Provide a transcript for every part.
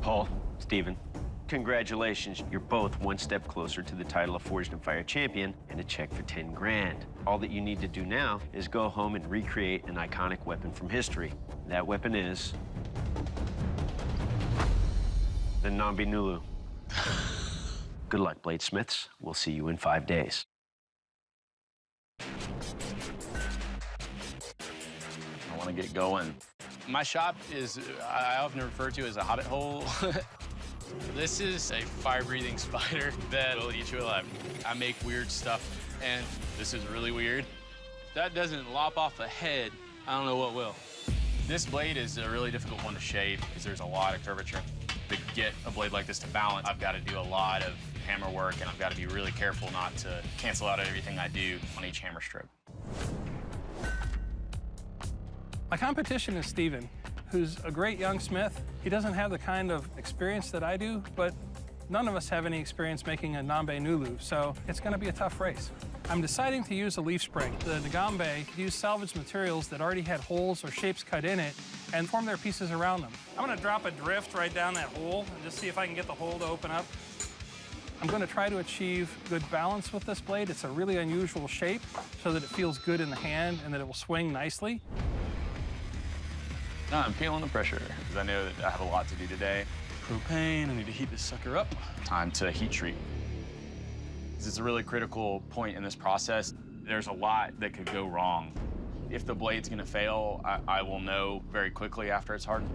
Paul, Stephen, congratulations. You're both one step closer to the title of Forged in Fire champion and a check for 10 grand. All that you need to do now is go home and recreate an iconic weapon from history. That weapon is the Ngombe Ngulu. Good luck, bladesmiths. We'll see you in 5 days. I want to get going. My shop is, I often refer to as a hobbit hole. This is a fire-breathing spider that will eat you alive. I make weird stuff, and this is really weird. If that doesn't lop off the head, I don't know what will. This blade is a really difficult one to shave because there's a lot of curvature. To get a blade like this to balance, I've got to do a lot of hammer work, and I've got to be really careful not to cancel out everything I do on each hammer stroke. My competition is Stephen, who's a great young smith. He doesn't have the kind of experience that I do, but none of us have any experience making a Ngombe Ngulu, so it's going to be a tough race. I'm deciding to use a leaf spring. The Ngombe used salvaged materials that already had holes or shapes cut in it and form their pieces around them. I'm going to drop a drift right down that hole and just see if I can get the hole to open up. I'm going to try to achieve good balance with this blade. It's a really unusual shape so that it feels good in the hand and that it will swing nicely. No, I'm feeling the pressure because I know that I have a lot to do today. Propane, I need to heat this sucker up. Time to heat treat. It's a really critical point in this process. There's a lot that could go wrong. If the blade's gonna fail, I will know very quickly after it's hardened.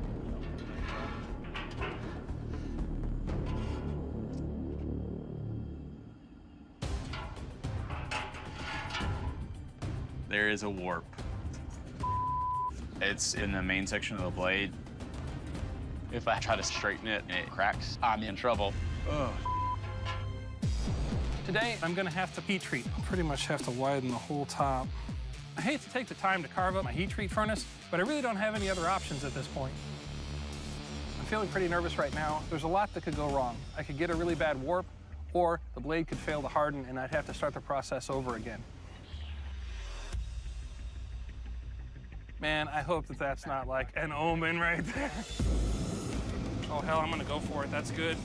There is a warp. It's in the main section of the blade. If I try to straighten it and it cracks, I'm in trouble. Ugh. Today, I'm going to have to heat treat. I'll pretty much have to widen the whole top. I hate to take the time to carve up my heat treat furnace, but I really don't have any other options at this point. I'm feeling pretty nervous right now. There's a lot that could go wrong. I could get a really bad warp, or the blade could fail to harden, and I'd have to start the process over again. Man, I hope that that's not like an omen right there. Oh, hell, I'm gonna go for it. That's good.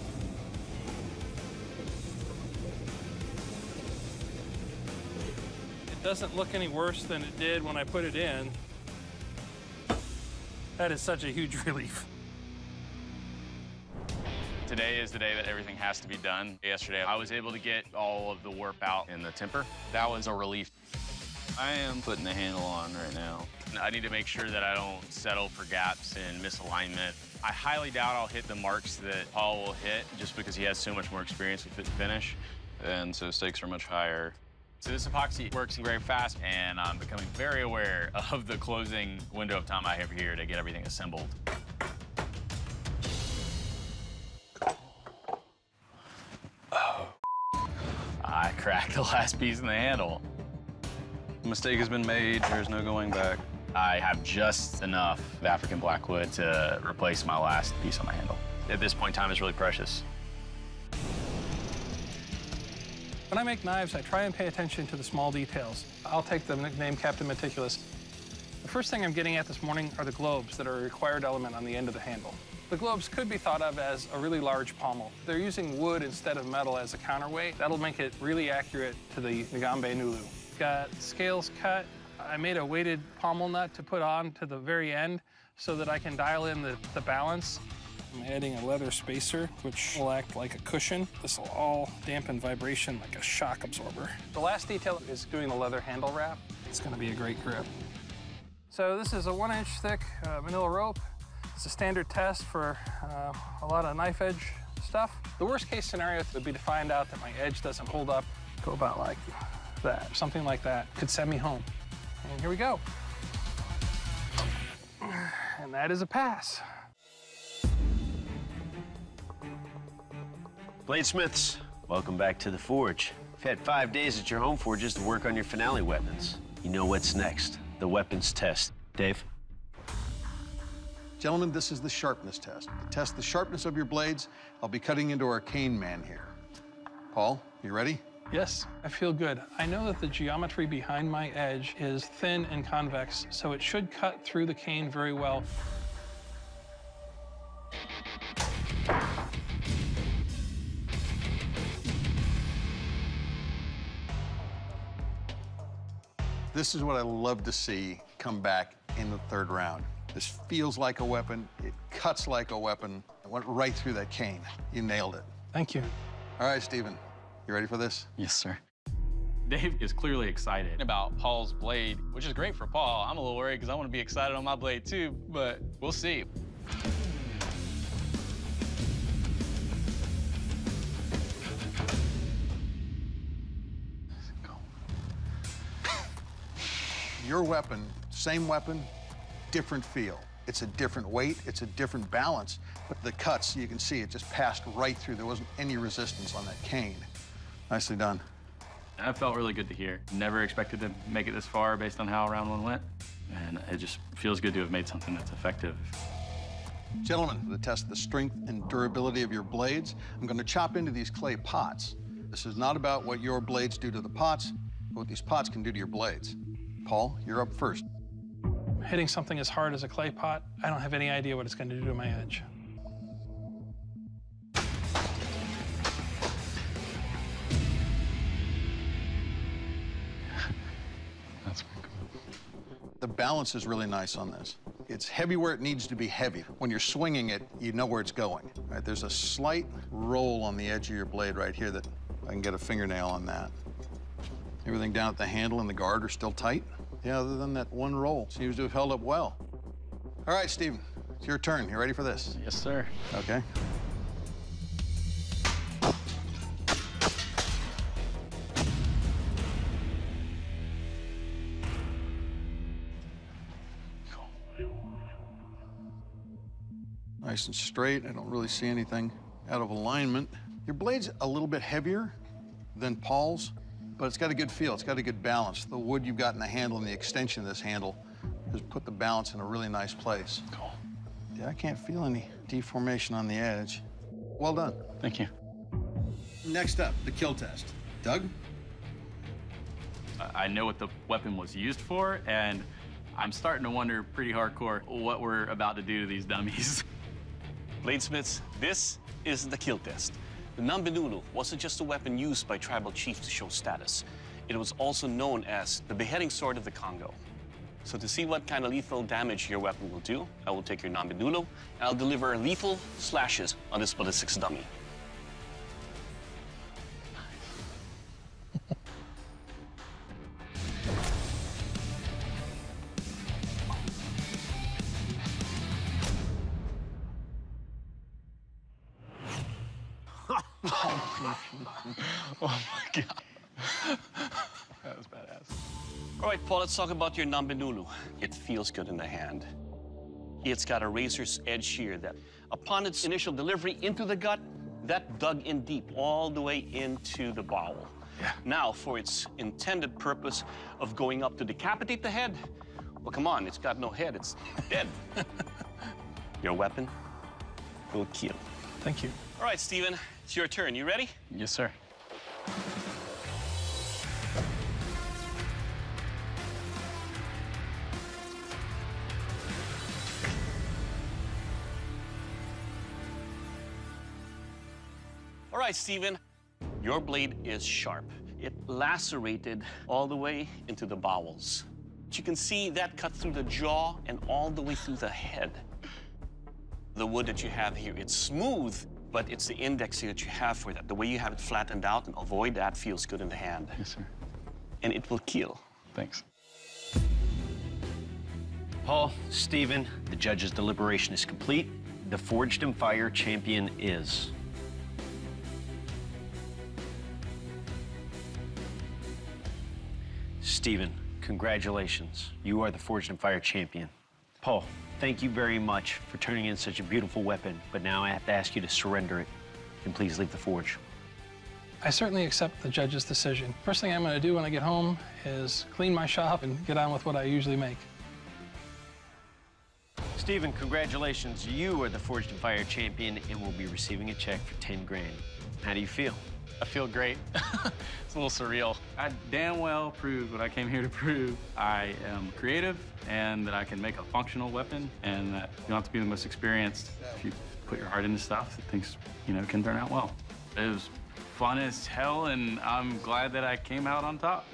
It doesn't look any worse than it did when I put it in. That is such a huge relief. Today is the day that everything has to be done. Yesterday, I was able to get all of the warp out in the temper. That was a relief. I am putting the handle on right now. I need to make sure that I don't settle for gaps and misalignment. I highly doubt I'll hit the marks that Paul will hit just because he has so much more experience with fit and finish. And so stakes are much higher. So this epoxy works very fast, and I'm becoming very aware of the closing window of time I have here to get everything assembled. Oh. I cracked the last piece in the handle. A mistake has been made. There's no going back. I have just enough of African blackwood to replace my last piece on my handle. At this point, time is really precious. When I make knives, I try and pay attention to the small details. I'll take the nickname Captain Meticulous. The first thing I'm getting at this morning are the globes that are a required element on the end of the handle. The globes could be thought of as a really large pommel. They're using wood instead of metal as a counterweight. That'll make it really accurate to the Ngombe Ngulu. Got scales cut. I made a weighted pommel nut to put on to the very end so that I can dial in the balance. I'm adding a leather spacer, which will act like a cushion. This will all dampen vibration like a shock absorber. The last detail is doing the leather handle wrap. It's gonna be a great grip. So this is a 1-inch thick manila rope. It's a standard test for a lot of knife edge stuff. The worst case scenario would be to find out that my edge doesn't hold up. Go about like that, something like that could send me home. And here we go. And that is a pass. Bladesmiths, welcome back to the forge. You've had 5 days at your home forges to work on your finale weapons. You know what's next, the weapons test. Dave? Gentlemen, this is the sharpness test. To test the sharpness of your blades, I'll be cutting into our cane man here. Paul, you ready? Yes, I feel good. I know that the geometry behind my edge is thin and convex, so it should cut through the cane very well. This is what I love to see come back in the third round. This feels like a weapon. It cuts like a weapon. It went right through that cane. You nailed it. Thank you. All right, Stephen, you ready for this? Yes, sir. Dave is clearly excited about Paul's blade, which is great for Paul. I'm a little worried because I want to be excited on my blade too, but we'll see. Your weapon, same weapon, different feel. It's a different weight, it's a different balance, but the cuts, you can see it just passed right through. There wasn't any resistance on that cane. Nicely done. That felt really good to hear. Never expected to make it this far based on how round one went. And it just feels good to have made something that's effective. Gentlemen, to test the strength and durability of your blades, I'm going to chop into these clay pots. This is not about what your blades do to the pots, but what these pots can do to your blades. Paul, you're up first. Hitting something as hard as a clay pot, I don't have any idea what it's going to do to my edge. That's pretty cool. The balance is really nice on this. It's heavy where it needs to be heavy. When you're swinging it, you know where it's going. Right? There's a slight roll on the edge of your blade right here that I can get a fingernail on that. Everything down at the handle and the guard are still tight. Yeah, other than that one roll, seems to have held up well. All right, Stephen, it's your turn. You ready for this? Yes, sir. Okay. Nice and straight. I don't really see anything out of alignment. Your blade's a little bit heavier than Paul's, but it's got a good feel. It's got a good balance. The wood you've got in the handle and the extension of this handle has put the balance in a really nice place. Cool. Yeah, I can't feel any deformation on the edge. Well done. Thank you. Next up, the kill test. Doug? I know what the weapon was used for, and I'm starting to wonder pretty hardcore what we're about to do to these dummies. Bladesmiths, this is the kill test. The Ngombe Ngulu wasn't just a weapon used by tribal chiefs to show status. It was also known as the Beheading Sword of the Congo. So to see what kind of lethal damage your weapon will do, I will take your Ngombe Ngulu, and I'll deliver lethal slashes on this ballistics dummy. Oh my God. That was badass. All right, Paul, let's talk about your Ngombe Ngulu. It feels good in the hand. It's got a razor's edge here that, upon its initial delivery into the gut, that dug in deep all the way into the bowel. Yeah. Now, for its intended purpose of going up to decapitate the head, well, come on, it's got no head, it's dead. Your weapon will kill. Thank you. All right, Stephen, it's your turn. You ready? Yes, sir. All right, Stephen, your blade is sharp. It lacerated all the way into the bowels. But you can see that cut through the jaw and all the way through the head. The wood that you have here, it's smooth, but it's the index here that you have for that. The way you have it flattened out and avoid that feels good in the hand. Yes, sir. And it will kill. Thanks. Paul, Stephen, the judge's deliberation is complete. The Forged in Fire champion is... Stephen, congratulations. You are the Forged in Fire champion. Paul, thank you very much for turning in such a beautiful weapon, but now I have to ask you to surrender it, and please leave the forge. I certainly accept the judge's decision. First thing I'm going to do when I get home is clean my shop and get on with what I usually make. Stephen, congratulations. You are the Forged in Fire champion and will be receiving a check for 10 grand. How do you feel? I feel great. It's a little surreal. I damn well proved what I came here to prove. I am creative and that I can make a functional weapon and that you don't have to be the most experienced. If you put your heart into stuff, things, can turn out well. It was fun as hell and I'm glad that I came out on top.